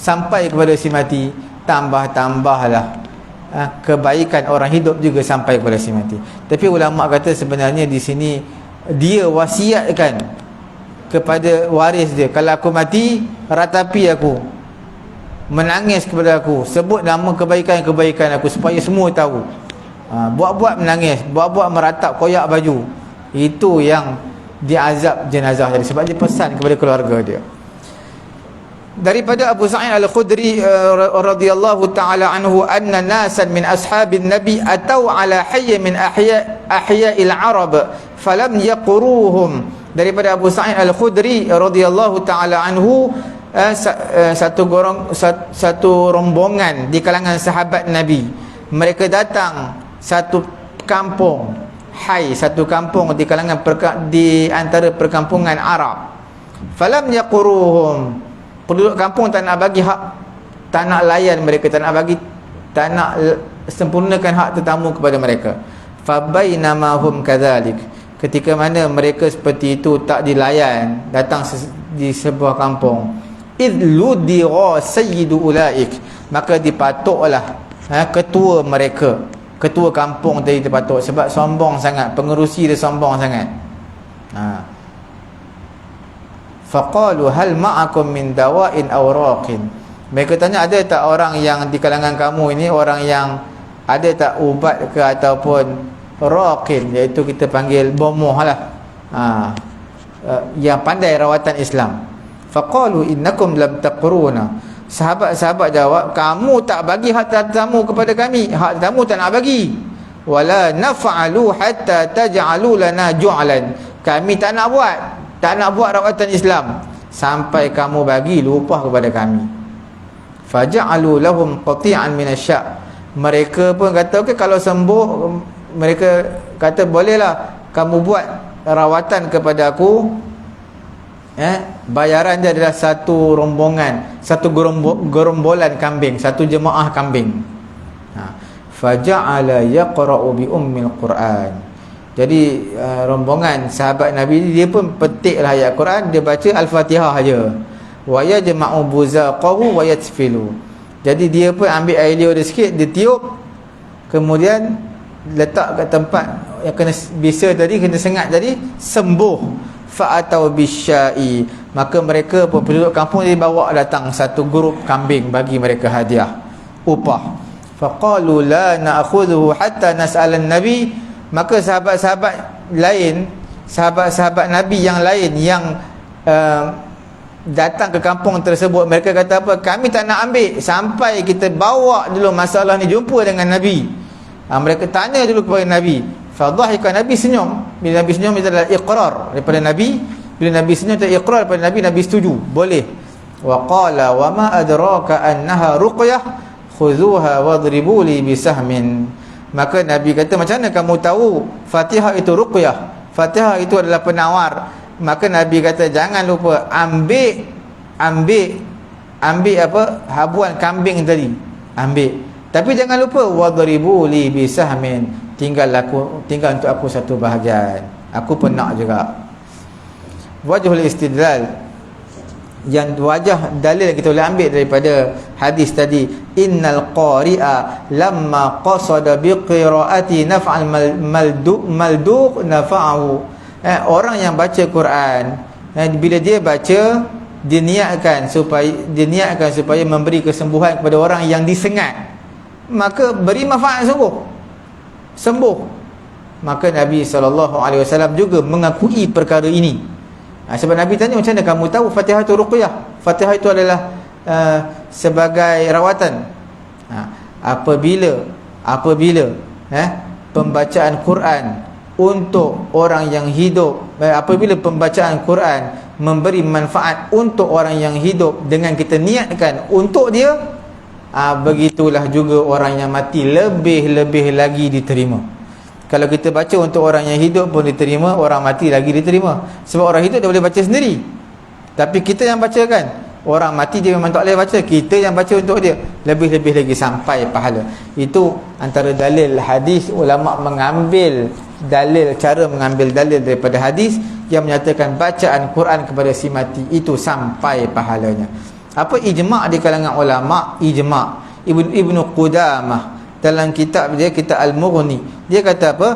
sampai kepada si mati, tambah-tambahlah kebaikan orang hidup juga sampai kepada si mati. Tapi ulama kata sebenarnya di sini dia wasiatkan kepada waris dia, kalau aku mati, ratapi aku, menangis kepada aku, sebut nama kebaikan-kebaikan aku supaya semua tahu. Buat-buat menangis, buat-buat meratap, koyak baju. Itu yang diazab jenazah jadi, sebab dia pesan kepada keluarga dia. Daripada Abu Sa'id Al-Khudri radhiyallahu ta'ala anhu anna nasan min ashabin nabi atau ala hayy min ahya'il arab falam yaqruhum. Daripada Abu Sa'id Al-Khudri radhiyallahu ta'ala anhu, satu rombongan di kalangan sahabat Nabi, mereka datang satu kampung, satu kampung di kalangan di antara perkampungan Arab. Falam yaquruhum, penduduk kampung tak nak bagi hak, tak nak layan mereka, tak nak sempurnakan hak tetamu kepada mereka. Fabainama hum kadzalik, ketika mana mereka seperti itu tak dilayan, datang di sebuah kampung, idludira sayyidu ulaik, maka dipatuklah ketua mereka, ketua kampung tadi terpatuk, sebab sombong sangat, pengerusi dia sombong sangat. Faqalu hal ma'akum min dawa'in aw raqin, mereka tanya, ada tak orang yang di kalangan kamu ini, orang yang ada tak ubat ke ataupun raqin, iaitu kita panggil bomoh lah, yang pandai rawatan Islam. Faqalu innakum lam taqruna, sahabat-sahabat jawab, kamu tak bagi hak tetamu kepada kami, hak tetamu tak nak bagi. Wala naf'alu hatta taj'alu lana ju'lan, kami tak nak buat rawatan Islam sampai kamu bagi upah kepada kami. Faja'alu lahum qati'an minasya', mereka pun kata okey, kalau sembuh, mereka kata bolehlah kamu buat rawatan kepada aku, bayaran dia adalah satu rombongan, satu gerombolan kambing, satu jemaah kambing. Faja'ala yaqra'u bi ummil Quran, jadi rombongan sahabat Nabi dia pun petiklah ayat Quran, dia baca Al-Fatihah saja. Wa yajma'u buzaqahu wa yatfilu, jadi dia pun ambil air liur dia sikit, dia tiup, kemudian letak kat tempat yang kena bisa tadi, kena sengat tadi, sembuh. Fa'atau bisyai, maka mereka pun penduduk kampung dia bawa datang satu grup kambing, bagi mereka hadiah, upah. Faqalu la na'khudhuhu hatta nas'alan nabi, maka sahabat-sahabat lain, sahabat-sahabat Nabi yang lain yang datang ke kampung tersebut, mereka kata apa, kami tak nak ambil sampai kita bawa dulu masalah ni jumpa dengan Nabi. Mereka tanya dulu kepada Nabi. Fadhahika, Nabi senyum. Bila Nabi senyum, itu adalah iqrar daripada Nabi. Bila Nabi senyum, itu iqrar daripada Nabi, Nabi setuju, boleh. Wa qala wa ma adraka annaha ruqyah khudhuha wadribu li bisahmin, maka Nabi kata, macam mana kamu tahu Fatihah itu ruqyah, Fatihah itu adalah penawar? Maka Nabi kata, jangan lupa ambil apa, habuan kambing tadi, ambil, tapi jangan lupa wadribu li bisahmin, tinggal untuk aku satu bahagian. Aku pun nak juga. Wajhul istidlal, yang wajah dalil kita boleh ambil daripada hadis tadi, innal qari'a lamma qasada biqiraati naf'al malduq nafa'ahu. Orang yang baca Quran, bila dia baca, dia niatkan supaya memberi kesembuhan kepada orang yang disengat, maka beri manfaat sembuh. Maka Nabi SAW juga mengakui perkara ini. Sebab Nabi tanya, macam mana kamu tahu Fatihah itu ruqyah? Fatihah itu adalah sebagai rawatan. Apabila pembacaan Quran untuk orang yang hidup, apabila pembacaan Quran memberi manfaat untuk orang yang hidup dengan kita niatkan untuk dia, begitulah juga orang yang mati lebih lagi diterima. Kalau kita baca untuk orang yang hidup pun diterima, orang mati lagi diterima. Sebab orang hidup dia boleh baca sendiri, tapi kita yang baca kan, orang mati dia memang tak boleh baca, kita yang baca untuk dia, lebih lagi sampai pahala. Itu antara dalil hadis. Ulama mengambil dalil, cara mengambil dalil daripada hadis yang menyatakan bacaan Quran kepada si mati itu sampai pahalanya. Apa ijma' di kalangan ulama? Ijma' Ibnu Qudamah dalam kitab dia, kitab Al-Mughni, dia kata apa?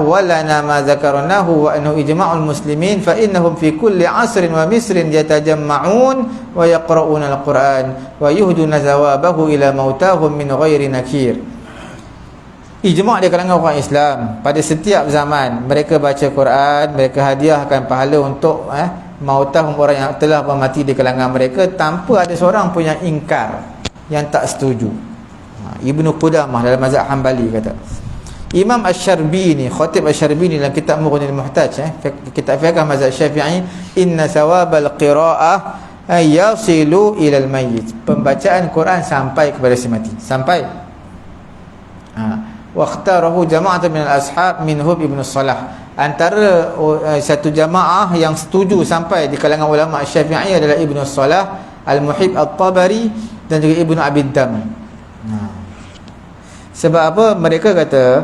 Walana ma zakarnahu wa annahu ijma'ul muslimin fa innahum fi kulli asrin wa misrin yatajamma'un wa yaqra'una al-Quran wa yuhduna zawabahu ila mautahum min ghairi nakir. Ijma' di kalangan orang Islam, pada setiap zaman mereka baca Quran, mereka hadiahkan pahala untuk mautahum, orang yang telah mati di kalangan mereka, tanpa ada seorang pun yang ingkar, yang tak setuju. Ibnu Qudamah dalam mazhab Hanbali kata. Imam Asy-Syarbini, Khatib Asy-Syarbini dalam kitab Mughnil Muhtaj, kitab fiqh mazhab Syafi'i, inna sawabal qira'ah yasilu ilal mayyit. Pembacaan Quran sampai kepada si mati, sampai. Wa ikhtarahu jama'atun minal ashab minhum Ibnu Salah. Antara satu jamaah yang setuju sampai di kalangan ulama Syafi'i adalah Ibnu Salah, Al-Muhib At-Tabari dan juga Ibnu Abid Dam. Sebab apa? Mereka kata,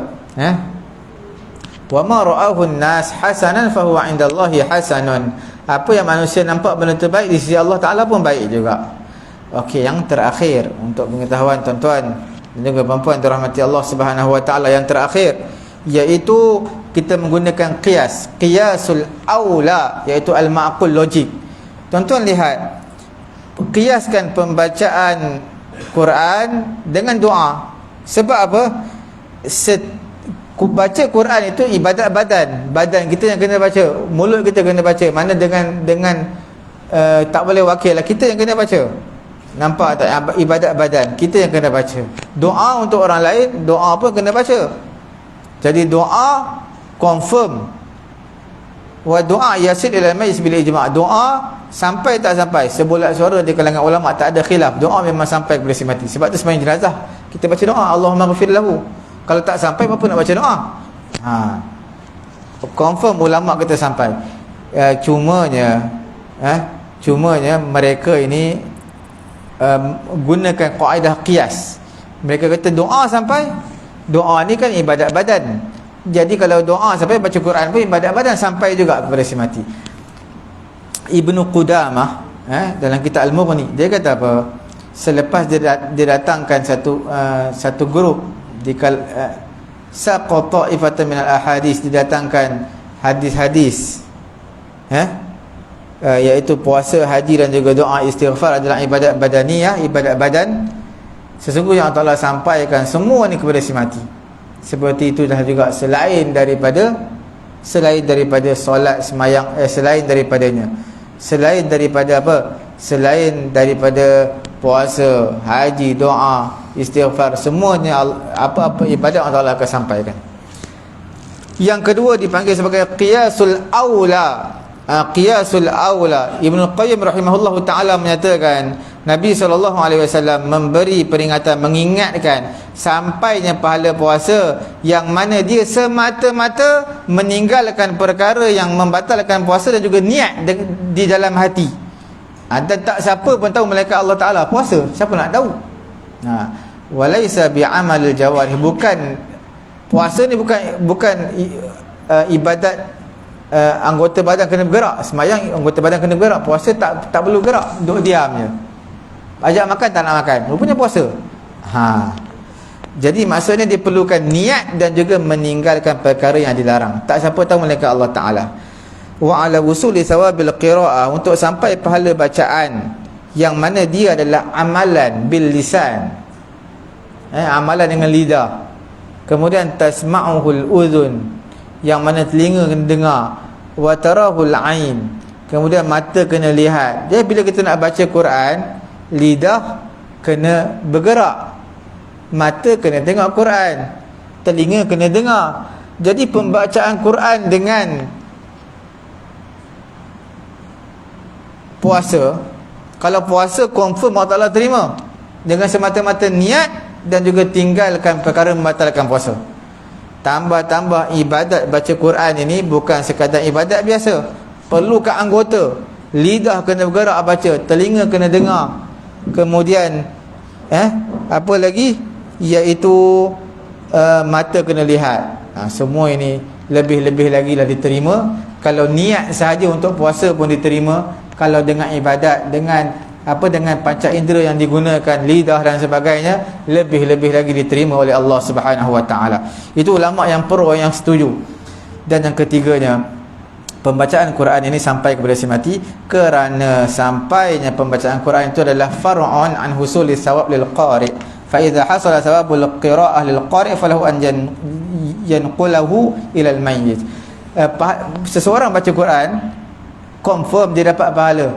wa ma ra'ahu an-nas hasanan fa huwa 'indallahi hasanun. Apa yang manusia nampak benda terbaik di sisi Allah Taala pun baik juga. Okey, yang terakhir untuk pengetahuan tuan-tuan dan juga puan-puan dirahmati Allah Subhanahu wa taala, yang terakhir iaitu kita menggunakan qiyasul aula, iaitu al-ma'qul logik. Tuan-tuan lihat, kiaskan pembacaan Quran dengan doa. Sebab apa? Baca Quran itu ibadat badan kita yang kena baca, mulut kita kena baca. Mana dengan tak boleh wakil lah, kita yang kena baca. Nampak tak? Ibadat badan kita yang kena baca. Doa untuk orang lain, doa pun kena baca. Jadi doa confirm. Wa doa yasil ila majlis bil ijma'. Doa sampai tak sampai, sebulat suara di kalangan ulama tak ada khilaf, doa memang sampai kepada si mati. Sebab tu sembahyang jenazah kita baca doa, Allahumma ghfir lahu. Kalau tak sampai, apa nak baca doa? Confirm ulama kita sampai. Cumanya mereka ini gunakan kaedah qiyas. Mereka kata doa sampai, doa ni kan ibadat badan. Jadi kalau doa sampai, baca Quran pun ibadat badan, sampai juga kepada si mati. Ibnu Qudamah dalam kitab Al-Mughni, dia kata apa? Selepas dia datangkan satu grup di saqata ifatan minal ahadis, didatangkan hadis-hadis iaitu puasa, haji dan juga doa istighfar adalah ibadat badaniyah, ibadat badan. Sesungguhnya Allah Ta'ala sampaikan semua ni kepada si mati. Seperti itu dah juga selain daripada solat semayang, selain daripadanya, selain daripada apa? Selain daripada puasa, haji, doa, istighfar, semuanya apa-apa ibadat Allah akan sampaikan. Yang kedua dipanggil sebagai qiyasul aula. Qiyasul aula, Ibnu Qayyim rahimahullahu taala menyatakan Nabi SAW memberi peringatan, mengingatkan sampainya pahala puasa yang mana dia semata-mata meninggalkan perkara yang membatalkan puasa dan juga niat di dalam hati. Dan tak siapa pun tahu malaikat Allah Ta'ala puasa. Siapa nak tahu? Walaysa bi'amalil jawarih, bukan Puasa ni bukan ibadat anggota badan kena bergerak. Sembahyang anggota badan kena bergerak. Puasa tak perlu gerak, duduk diam je. Ajak makan tak nak makan, rupanya puasa. Jadi maksudnya diperlukan niat dan juga meninggalkan perkara yang dilarang. Tak siapa tahu melainkan Allah Ta'ala. Wa ala wusuli sawabil qira'ah, untuk sampai pahala bacaan yang mana dia adalah amalan bil lisan, amalan dengan lidah. Kemudian tasma'uhul udhun, yang mana telinga kena dengar. Wa tarahul ain, kemudian mata kena lihat. Jadi bila kita nak baca Quran, lidah kena bergerak, mata kena tengok Quran, telinga kena dengar. Jadi pembacaan Quran dengan puasa, kalau puasa confirm Allah Ta'ala terima dengan semata-mata niat dan juga tinggalkan perkara membatalkan puasa. Tambah-tambah ibadat baca Quran ini bukan sekadar ibadat biasa, perlukan anggota. Lidah kena bergerak baca, telinga kena dengar, kemudian apa lagi, iaitu mata kena lihat. Semua ini lebih-lebih lagi lah diterima. Kalau niat sahaja untuk puasa pun diterima. Kalau dengan ibadat, dengan panca indera yang digunakan, lidah dan sebagainya, lebih-lebih lagi diterima oleh Allah Subhanahu Wa Taala. Itu ulama yang pro, yang setuju. Dan yang ketiganya, pembacaan Quran ini sampai kepada si mati, kerana sampainya pembacaan Quran itu adalah far'un an husuli thawab lil qari'. Fa idza hasala thawabul qira'ah lil qari' falahu an yanqulahu ila al mayyit. Seseorang baca Quran, confirm dia dapat pahala.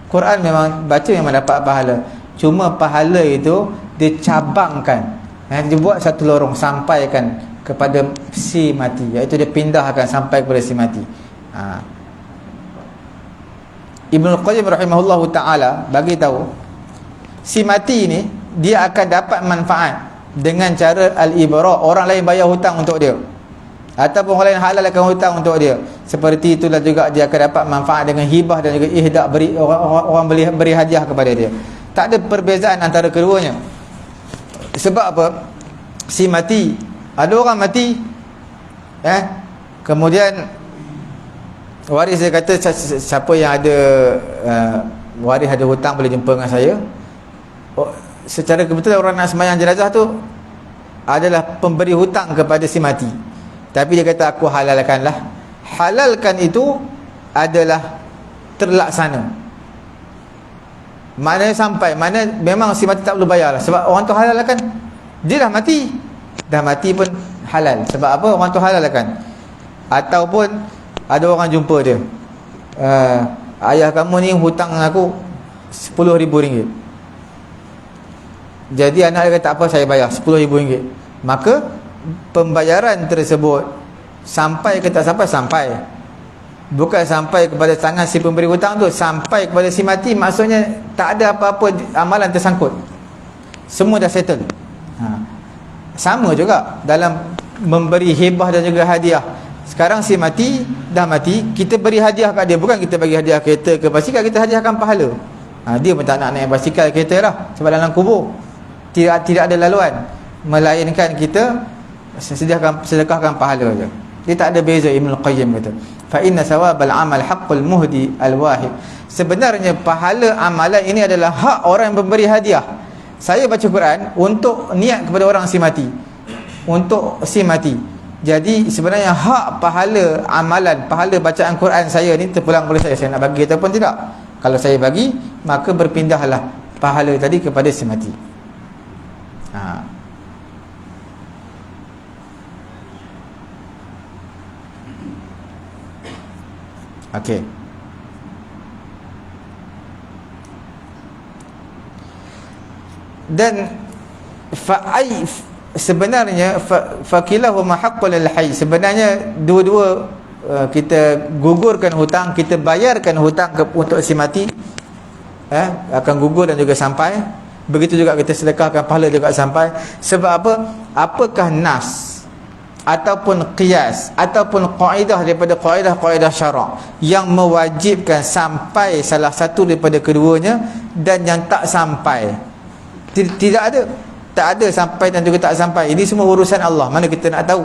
Quran memang baca memang dapat pahala. Cuma pahala itu dicabangkan, dia buat satu lorong sampaikan kepada si mati, iaitu dia pindahkan sampai kepada si mati. Ibnul Qayyim rahimahullahu ta'ala bagi tahu, si mati ni dia akan dapat manfaat dengan cara al-ibra'. Orang lain bayar hutang untuk dia, ataupun orang lain halalkan hutang untuk dia. Seperti itulah juga dia akan dapat manfaat dengan hibah dan juga ihda', orang beri hadiah kepada dia. Tak ada perbezaan antara keduanya. Sebab apa? Si mati, ada orang mati, kemudian waris dia kata, siapa yang ada waris ada hutang boleh jumpa dengan saya. Secara kebetulan orang nak sembahyang jenazah tu adalah pemberi hutang kepada si mati, tapi dia kata aku halalkanlah. Halalkan itu adalah terlaksana, maknanya sampai, mana memang si mati tak perlu bayar lah, sebab orang tu halalkan. Dia dah mati pun halal. Sebab apa? Orang tu halalkan. Ataupun ada orang jumpa dia, ayah kamu ni hutang aku RM10,000. Jadi anak dia kata, apa, saya bayar RM10,000. Maka pembayaran tersebut sampai ke tak sampai? Sampai. Bukan sampai kepada tangan si pemberi hutang tu, sampai kepada si mati. Maksudnya tak ada apa-apa amalan tersangkut, semua dah settle. Sama juga dalam memberi hibah dan juga hadiah. Sekarang si mati, dah mati, kita beri hadiah kat dia. Bukan kita bagi hadiah kereta ke basikal, kita hadiahkan pahala. Dia pun tak nak naik basikal kereta lah, sebab dalam kubur tidak ada laluan, melainkan kita sedekahkan pahala je. Dia tak ada beza. Ibnul Qayyim kata, fa inna sawabal amal haqqul muhdi al-wahib. Sebenarnya pahala amalan ini adalah hak orang yang memberi hadiah. Saya baca Quran untuk niat kepada orang si mati, untuk si mati. Jadi sebenarnya hak pahala amalan, pahala bacaan Quran saya ni terpulang kepada saya nak bagi ataupun tidak. Kalau saya bagi, maka berpindahlah pahala tadi kepada si mati. Okey. Dan sebenarnya fakilahuma haqqul hayy, sebenarnya dua-dua kita gugurkan hutang, kita bayarkan hutang untuk si mati, akan gugur dan juga sampai. Begitu juga kita sedekahkan pahala juga sampai. Sebab apa? Apakah nas ataupun qiyas ataupun kaedah daripada kaedah syarak yang mewajibkan sampai salah satu daripada keduanya dan yang tak sampai? Tidak ada. tak ada sampai dan juga tak sampai. Ini semua urusan Allah, mana kita nak tahu.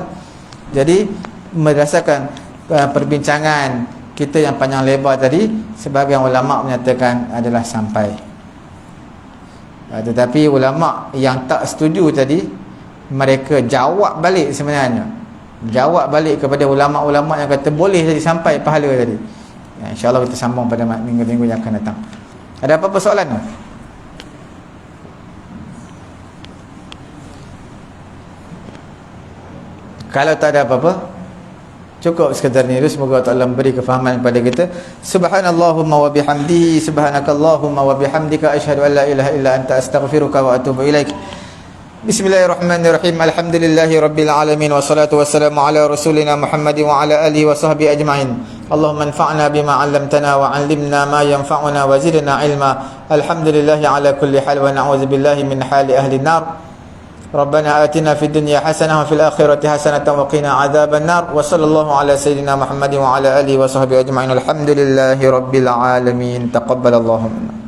Jadi berdasarkan perbincangan kita yang panjang lebar tadi, sebahagian ulama menyatakan adalah sampai. Tetapi ulama yang tak setuju tadi, mereka jawab balik sebenarnya. Jawab balik kepada ulama-ulama yang kata boleh jadi sampai pahala tadi. InsyaAllah kita sambung pada minggu-minggu yang akan datang. Ada apa-apa soalan? Kalau tak ada apa-apa, cukup sekadar ni. Semoga Allah memberi kefahaman kepada kita. Subhanallahumma wa bihamdihi, subhanakallahumma wa bihamdika, asyhadu an la ilaha illa anta, astaghfiruka wa atubu ilaik. Bismillahirrahmanirrahim. Alhamdulillahi rabbil alamin, wassalatu wassalamu ala rasulina Muhammadin wa ala alihi wa sahbihi ajma'in. Allahumma anfa'na bima 'allamtana wa 'allimna ma yanfa'una wa zidna ilma. Alhamdulillahi ala kulli hal wa na'udzu billahi min hali ahli an-nar. ربنا آتنا في الدنيا حسنة وفي الآخرة حسنة وقنا عذاب النار. وصلى الله على سيدنا محمد وعلى آله وصحبه أجمعين. الحمد لله رب العالمين. تقبل الله منا.